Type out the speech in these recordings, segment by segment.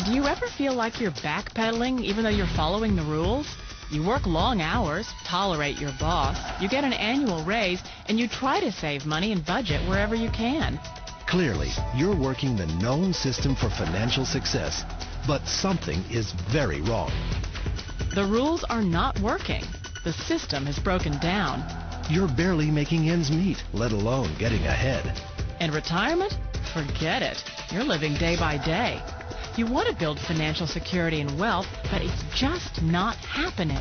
Do you ever feel like you're backpedaling even though you're following the rules? You work long hours, tolerate your boss, you get an annual raise, and you try to save money and budget wherever you can. Clearly, you're working the known system for financial success, but something is very wrong. The rules are not working. The system has broken down. You're barely making ends meet, let alone getting ahead. And retirement? Forget it. You're living day by day. You want to build financial security and wealth, but it's just not happening.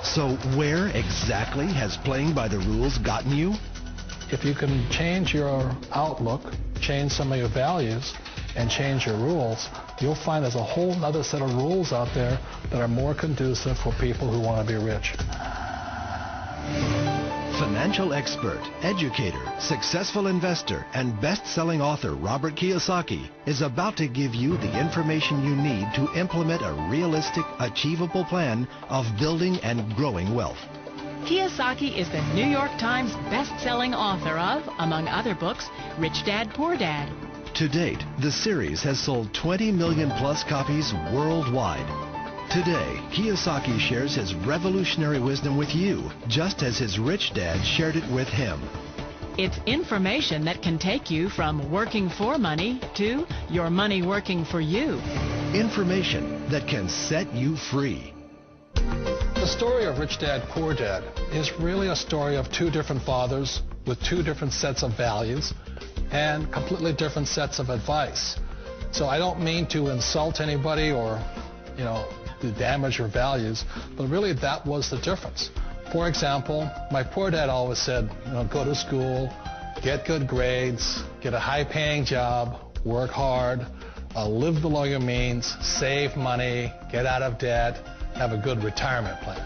So where exactly has playing by the rules gotten you? If you can change your outlook, change some of your values, and change your rules, you'll find there's a whole other set of rules out there that are more conducive for people who want to be rich. Financial expert, educator, successful investor, and best-selling author Robert Kiyosaki is about to give you the information you need to implement a realistic, achievable plan of building and growing wealth. Kiyosaki is the New York Times best-selling author of, among other books, Rich Dad, Poor Dad. To date, the series has sold 20 million plus copies worldwide. Today, Kiyosaki shares his revolutionary wisdom with you, just as his rich dad shared it with him. It's information that can take you from working for money to your money working for you. Information that can set you free. The story of Rich Dad, Poor Dad is really a story of two different fathers with two different sets of values and completely different sets of advice. So I don't mean to insult anybody or, to damage your values, but really that was the difference. For example, my poor dad always said, go to school, get good grades, get a high-paying job, work hard, live below your means, save money, get out of debt, have a good retirement plan.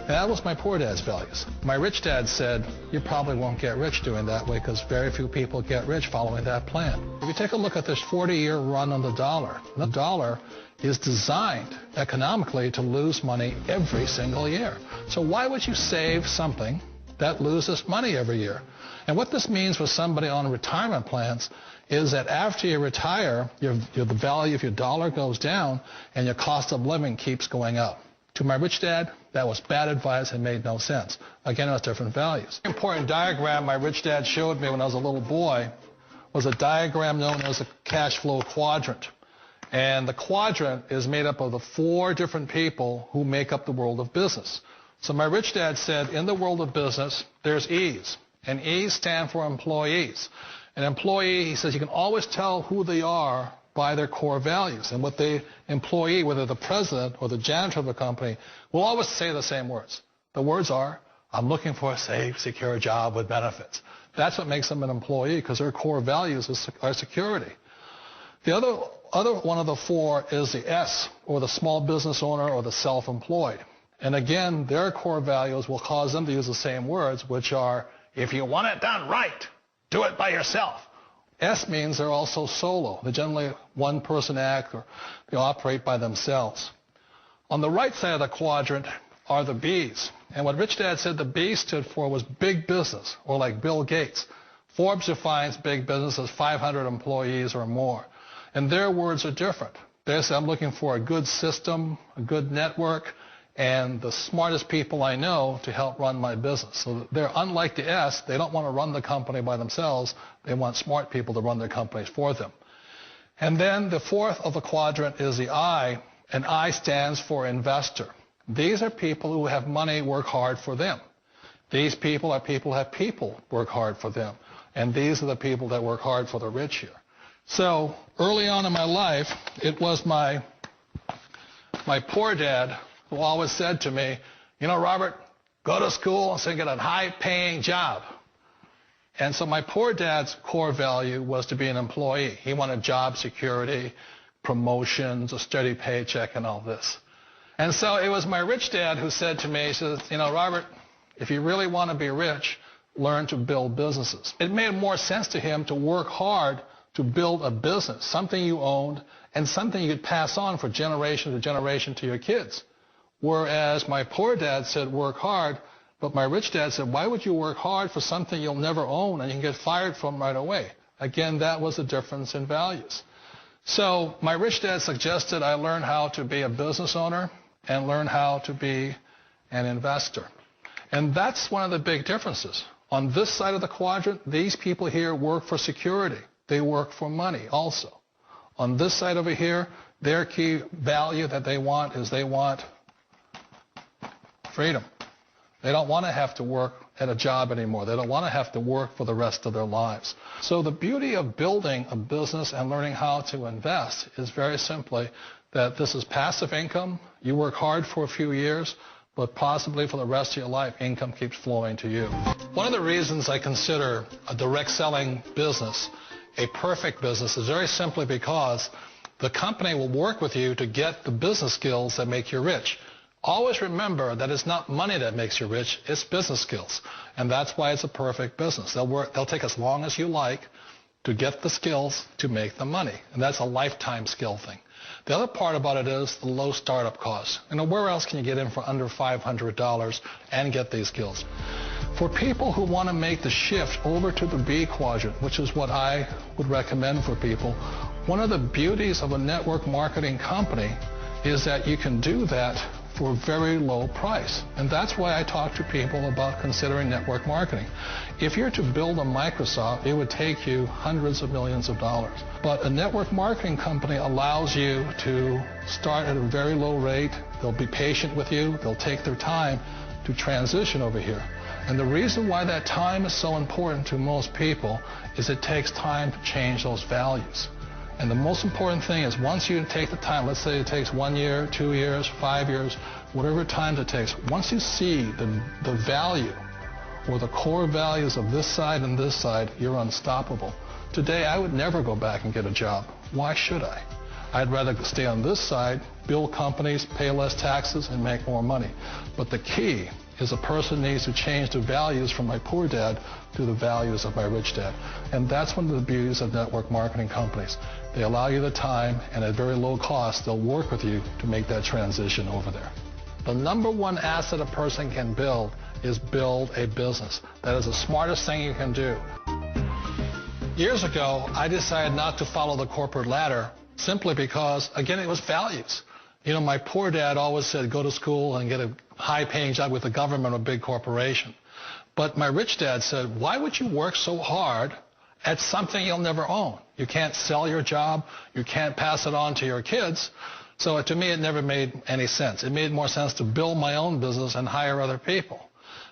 And that was my poor dad's values. My rich dad said, you probably won't get rich doing that way because very few people get rich following that plan. If you take a look at this 40-year run on the dollar is designed economically to lose money every single year. So why would you save something that loses money every year? And what this means for somebody on retirement plans is that after you retire, the value of your dollar goes down and your cost of living keeps going up. To my rich dad, that was bad advice and made no sense. Again, it was different values. An important diagram my rich dad showed me when I was a little boy was a diagram known as a cash flow quadrant. And the quadrant is made up of the four different people who make up the world of business. So my rich dad said, in the world of business, there's E's. And E's stand for employees. An employee, he says, you can always tell who they are by their core values. And what the employee, whether the president or the janitor of the company, will always say the same words. The words are, I'm looking for a safe, secure job with benefits. That's what makes them an employee, because their core values are security. The other one of the four is the S, or the small business owner or the self-employed. And again, their core values will cause them to use the same words, which are, if you want it done right, do it by yourself. S means they're also solo. They're generally one-person act, or they operate by themselves. On the right side of the quadrant are the B's. And what Rich Dad said the B stood for was big business, or like Bill Gates. Forbes defines big business as 500 employees or more. And their words are different. They say, I'm looking for a good system, a good network, and the smartest people I know to help run my business. So they're unlike the S. They don't want to run the company by themselves. They want smart people to run their companies for them. And then the fourth of the quadrant is the I, and I stands for investor. These are people who have money work hard for them. These people are people who have people work hard for them. And these are the people that work hard for the rich here. So early on in my life, it was my poor dad who always said to me, Robert, go to school and get a high-paying job. And so my poor dad's core value was to be an employee. He wanted job security, promotions, a steady paycheck, and all this. And so it was my rich dad who said to me, he says, Robert, if you really want to be rich, learn to build businesses. It made more sense to him to work hard to build a business, something you owned, and something you could pass on for generation to generation to your kids. Whereas my poor dad said work hard, but my rich dad said, why would you work hard for something you'll never own and you can get fired from right away? Again, that was the difference in values. So my rich dad suggested I learn how to be a business owner and learn how to be an investor. And that's one of the big differences. On this side of the quadrant, these people here work for security. They work for money also. On this side over here, their key value that they want is they want freedom. They don't want to have to work at a job anymore. They don't want to have to work for the rest of their lives. So the beauty of building a business and learning how to invest is very simply that this is passive income. You work hard for a few years, but possibly for the rest of your life, income keeps flowing to you. One of the reasons I consider a direct selling business a perfect business is very simply because the company will work with you to get the business skills that make you rich. Always remember that it's not money that makes you rich, it's business skills. And that's why it's a perfect business. They'll take as long as you like to get the skills to make the money. And that's a lifetime skill thing. The other part about it is the low startup costs. Where else can you get in for under $500 and get these skills? For people who want to make the shift over to the B quadrant, which is what I would recommend for people, one of the beauties of a network marketing company is that you can do that for a very low price. And that's why I talk to people about considering network marketing. If you're to build a Microsoft, it would take you hundreds of millions of dollars. But a network marketing company allows you to start at a very low rate. They'll be patient with you. They'll take their time to transition over here. And the reason why that time is so important to most people is it takes time to change those values. And the most important thing is once you take the time, let's say it takes 1 year, 2 years, 5 years, whatever time it takes, once you see the value or the core values of this side and this side, you're unstoppable. Today, I would never go back and get a job. Why should I? I'd rather stay on this side, build companies, pay less taxes, and make more money. But the key is a person needs to change the values from my poor dad to the values of my rich dad. And that's one of the beauties of network marketing companies. They allow you the time, and at very low cost, they'll work with you to make that transition over there. The number one asset a person can build is build a business. That is the smartest thing you can do. Years ago, I decided not to follow the corporate ladder simply because, again, it was values. My poor dad always said, go to school and get a high-paying job with the government or a big corporation. But my rich dad said, why would you work so hard at something you'll never own? You can't sell your job. You can't pass it on to your kids. So to me, it never made any sense. It made more sense to build my own business and hire other people.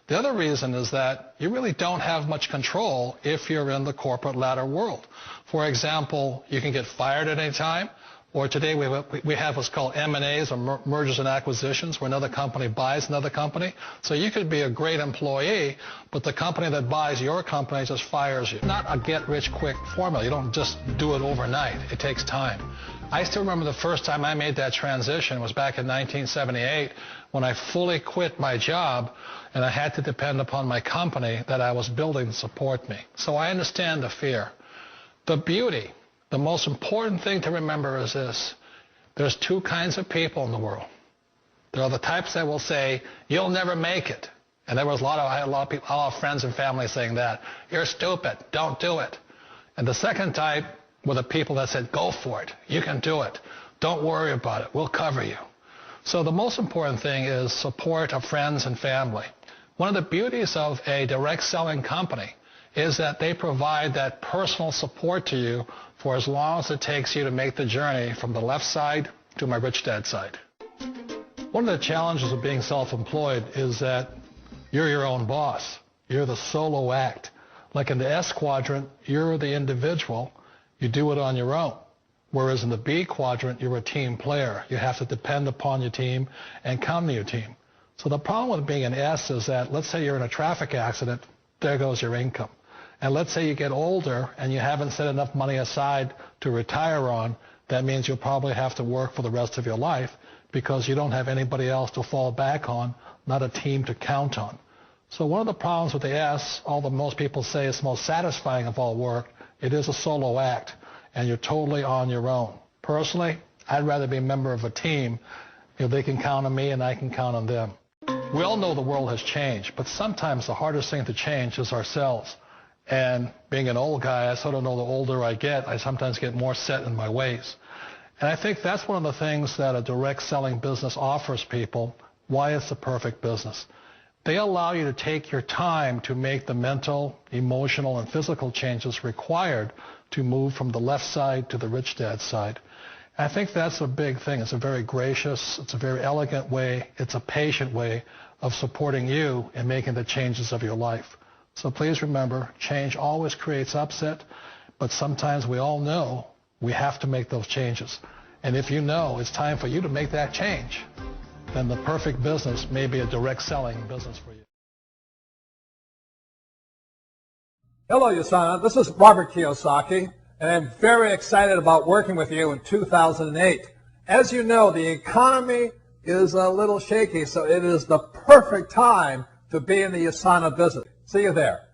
The other reason is that you really don't have much control if you're in the corporate ladder world. For example, you can get fired at any time. Or today we have what's called M&As, or mergers and acquisitions, where another company buys another company. So you could be a great employee, but the company that buys your company just fires you. Not a get-rich-quick formula. You don't just do it overnight. It takes time. I still remember the first time I made that transition was back in 1978 when I fully quit my job and I had to depend upon my company that I was building to support me. So I understand the fear. The beauty. The most important thing to remember is this. There's two kinds of people in the world. There are the types that will say, you'll never make it. And I had a lot of people, a lot of friends and family saying that. You're stupid. Don't do it. And the second type were the people that said, go for it. You can do it. Don't worry about it. We'll cover you. So the most important thing is support of friends and family. One of the beauties of a direct selling company is that they provide that personal support to you for as long as it takes you to make the journey from the left side to my rich dad side. One of the challenges of being self-employed is that you're your own boss. You're the solo act. Like in the S quadrant, you're the individual. You do it on your own. Whereas in the B quadrant, you're a team player. You have to depend upon your team and count on your team. So the problem with being an S is that, let's say you're in a traffic accident, there goes your income. And let's say you get older and you haven't set enough money aside to retire on, that means you'll probably have to work for the rest of your life because you don't have anybody else to fall back on, not a team to count on. So one of the problems with the S, although most people say it's the most satisfying of all work, it is a solo act, and you're totally on your own. Personally, I'd rather be a member of a team. They can count on me and I can count on them. We all know the world has changed, but sometimes the hardest thing to change is ourselves. And being an old guy, I sort of know the older I get, I sometimes get more set in my ways. And I think that's one of the things that a direct selling business offers people, why it's the perfect business. They allow you to take your time to make the mental, emotional, and physical changes required to move from the left side to the rich dad side. I think that's a big thing. It's a very gracious, it's a very elegant way, it's a patient way of supporting you in making the changes of your life. So please remember, change always creates upset, but sometimes we all know we have to make those changes. And if you know it's time for you to make that change, then the perfect business may be a direct selling business for you. Hello, USANA. This is Robert Kiyosaki, and I'm very excited about working with you in 2008. As you know, the economy is a little shaky, so it is the perfect time to be in the USANA business. See you there.